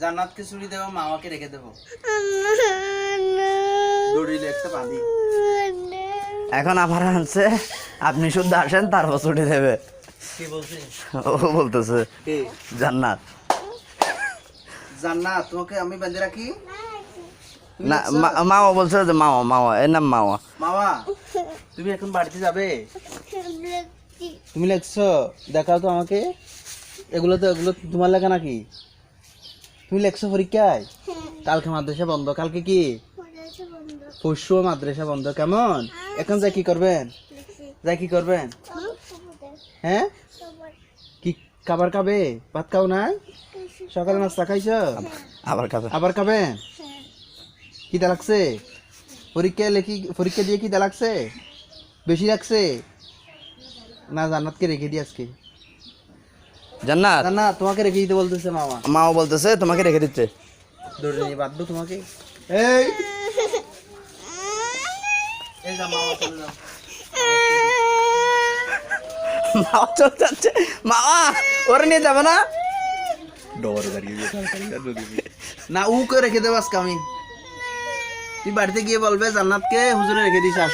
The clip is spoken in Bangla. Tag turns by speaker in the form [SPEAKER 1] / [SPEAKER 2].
[SPEAKER 1] জান্নাতকে ছুটি দেবো, মামাকে রেখে দেবো। দড়িলে একটা বাঁধি।
[SPEAKER 2] এখন আমার আনছে আপনি শুদ্ধ আসেন তারপর ছুটি দেবে।
[SPEAKER 1] কি বলছিস?
[SPEAKER 2] ও বলতেছে
[SPEAKER 1] কে?
[SPEAKER 2] জান্নাত।
[SPEAKER 1] জান্নাত তোমাকে আমি বেঁধে রাখি? তুমি
[SPEAKER 2] না
[SPEAKER 1] দেখছো?
[SPEAKER 2] মামা বলছে যে মামা মামা এর নাম মামা।
[SPEAKER 1] মামা তুমি এখন বাড়িতে যাবে? তুমি লেখছো? দেখাও তো আমাকে। এগুলো তোমার লেখা নাকি? তুমি লেখছো পরীক্ষায়? কালকে মাদ্রাসা বন্ধ। কালকে কি? পরশু মাদ্রাসা বন্ধ। কেমন? এখন যাই কি করবেন? হ্যাঁ, কি খাবার খাবে? ভাত খাও না? সকালে নাস্তা খাইছো? আবার খাবেন? খিদা লাগছে? পরীক্ষা দিয়ে খিদা লাগছে? বেশি লাগছে? না জান্নাতকে রেখে দিই আজকে।
[SPEAKER 2] জান্নাত
[SPEAKER 1] না তোমাকে রেখে দিতে বলতেছে মামা।
[SPEAKER 2] মামা বলতেছে তোমাকে রেখে দিচ্ছে।
[SPEAKER 1] দৌড়ে নিয়ে বাধ্য তোমাকে। এই যা মামা, চলে যাও।
[SPEAKER 2] মামা চলে যাচ্ছে। মামা ওরে নিয়ে যাবে না?
[SPEAKER 1] না কে রেখে দেবো আজকে আমি। তুই বাড়িতে গিয়ে বলবে জান্নাতকে হুজুরে রেখে দিস, আসো।